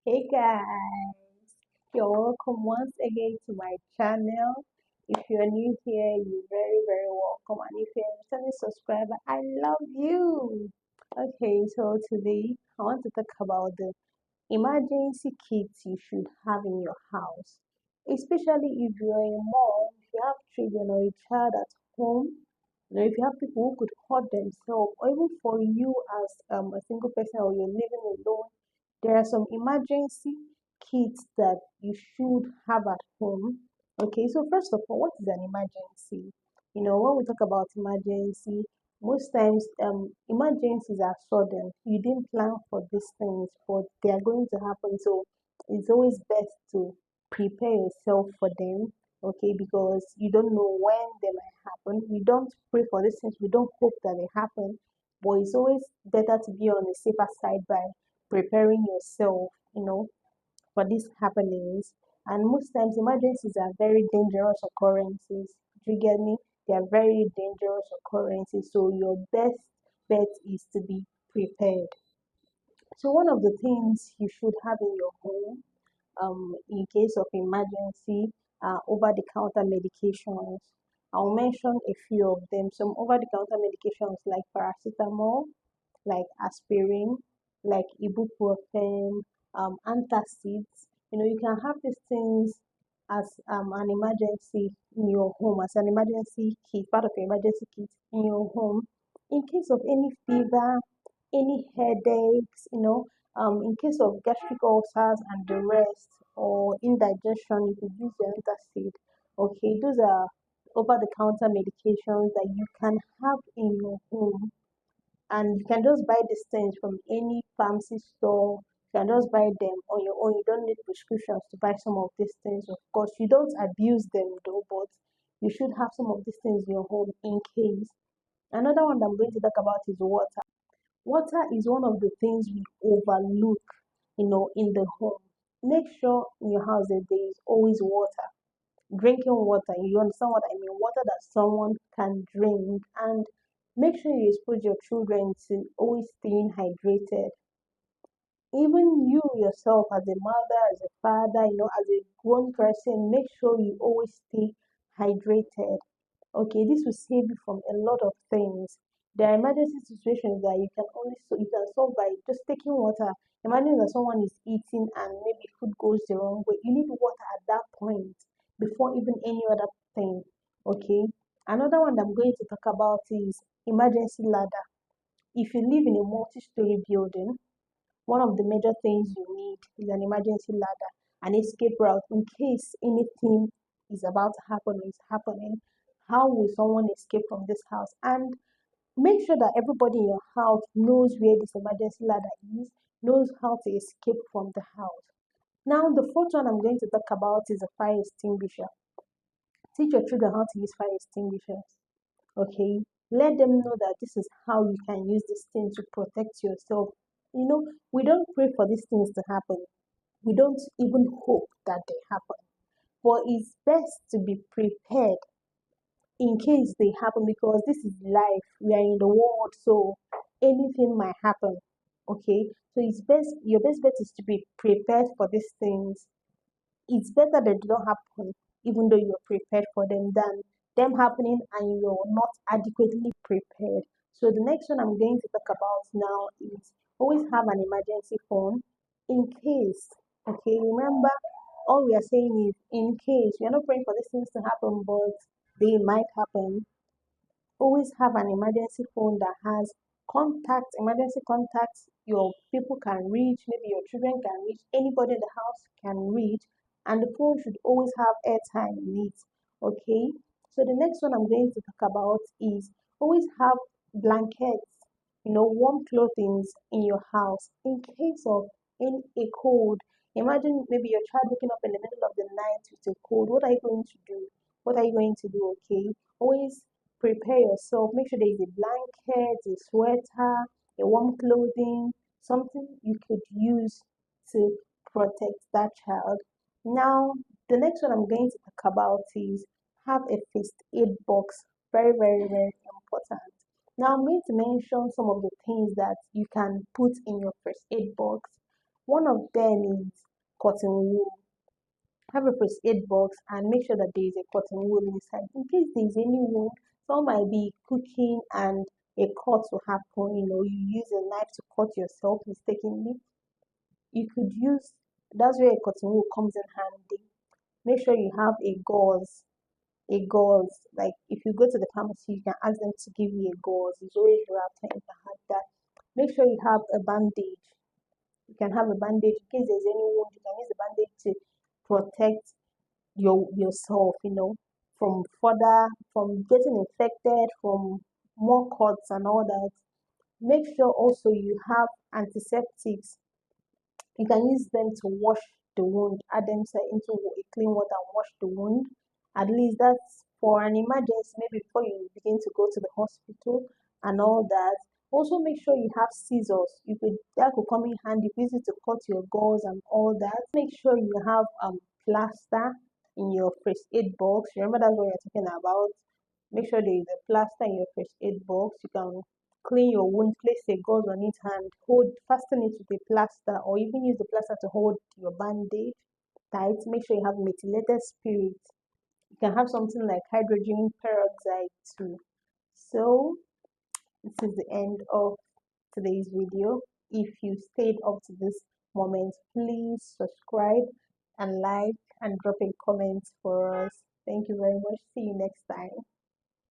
Hey guys, you're welcome once again to my channel. If you're new here, you're very welcome. And if you're a returning subscriber, I love you. Okay, so today I want to talk about the emergency kits you should have in your house, especially if you're a mom, if you have children or a child at home. If you have people who could hurt themselves, or even for you as a single person or you're living alone, there are some emergency kits that you should have at home. Okay, so first of all, what is an emergency? When we talk about emergency, most times emergencies are sudden. You didn't plan for these things, but they are going to happen. So it's always best to prepare yourself for them. Okay, because you don't know when they might happen. We don't pray for these things, we don't hope that they happen, but it's always better to be on the safer side by preparing yourself, for these happenings. And most times, emergencies are very dangerous occurrences. Do you get me? They are very dangerous occurrences. So, your best bet is to be prepared. So, one of the things you should have in your home in case of emergency are over the counter medications. I'll mention a few of them. Some over the counter medications like paracetamol, like aspirin, like ibuprofen, antacids. You can have these things as an emergency in your home, as an emergency kit, part of your emergency kit in your home. In case of any fever, any headaches, in case of gastric ulcers and the rest, or indigestion, you could use your antacid. Okay, those are over the counter medications that you can have in your home, and you can just buy these things from any pharmacy store. You can just buy them on your own. You don't need prescriptions to buy some of these things. Of course, you don't abuse them though, but you should have some of these things in your home in case. Another one that I'm going to talk about is water. Water is one of the things we overlook, in the home. Make sure in your house that there is always water, drinking water. You understand what I mean? Water that someone can drink, and make sure you expose your children to always staying hydrated. Even you yourself, as a mother, as a father, as a grown person, make sure you always stay hydrated. Okay, this will save you from a lot of things. There are emergency situations that you can solve by just taking water. Imagine that someone is eating and maybe food goes the wrong way. You need water at that point before even any other thing. Okay. Another one that I'm going to talk about is emergency ladder. If you live in a multi-story building, one of the major things you need is an emergency ladder, an escape route in case anything is about to happen or is happening. How will someone escape from this house? And make sure that everybody in your house knows where this emergency ladder is, knows how to escape from the house. Now, the fourth one I'm going to talk about is a fire extinguisher. Teach your children how to use fire extinguishers. Okay, let them know that this is how you can use this thing to protect yourself. We don't pray for these things to happen, we don't even hope that they happen, but it's best to be prepared in case they happen, because this is life, we are in the world, so anything might happen. Okay, so it's best, your best bet is to be prepared for these things. It's better that they don't happen, even though you're prepared for them, than them happening and you're not adequately prepared. So the next one I'm going to talk about now is always have an emergency phone in case. Okay, remember, all we are saying is in case. We're not praying for these things to happen, but they might happen. Always have an emergency phone that has contacts, emergency contacts your people can reach, maybe your children can reach, anybody in the house can reach, and the phone should always have airtime in it. Okay, so the next one I'm going to talk about is always have blankets, warm clothing in your house in case of in a cold. Imagine maybe your child waking up in the middle of the night with a cold. What are you going to do? What are you going to do? Okay, always prepare yourself. Make sure there is a blanket, a sweater, a warm clothing, something you could use to protect that child. Now, the next one I'm going to talk about is have a first aid box. Very important. Now, I'm going to mention some of the things that you can put in your first aid box. One of them is cotton wool. Have a first aid box and make sure that there is a cotton wool inside in case there is any wound. Some might be cooking and a cut will happen. You use a knife to cut yourself mistakenly. You could use That's where a cotton wool comes in handy. Make sure you have a gauze. Like if you go to the pharmacy, you can ask them to give you a gauze. It's always after you can have that. Make sure you have a bandage. You can have a bandage in case there's any wound. You can use the bandage to protect yourself, from getting infected, from more cuts and all that. Make sure also you have antiseptics. You can use them to wash the wound, add them into a clean water and wash the wound. At least that's for an emergency, maybe before you begin to go to the hospital and all that. Also, make sure you have scissors. That could come in handy if you use it to cut your gauze and all that. Make sure you have plaster in your first aid box. Remember that's what you're talking about. Make sure there is a plaster in your first aid box. You can clean your wound, place a gauze on it and fasten it with a plaster, or even use the plaster to hold your bandage tight. Make sure you have methylated spirit. You can have something like hydrogen peroxide too. So this is the end of today's video. If you stayed up to this moment, please subscribe and like and drop a comment for us. Thank you very much. See you next time.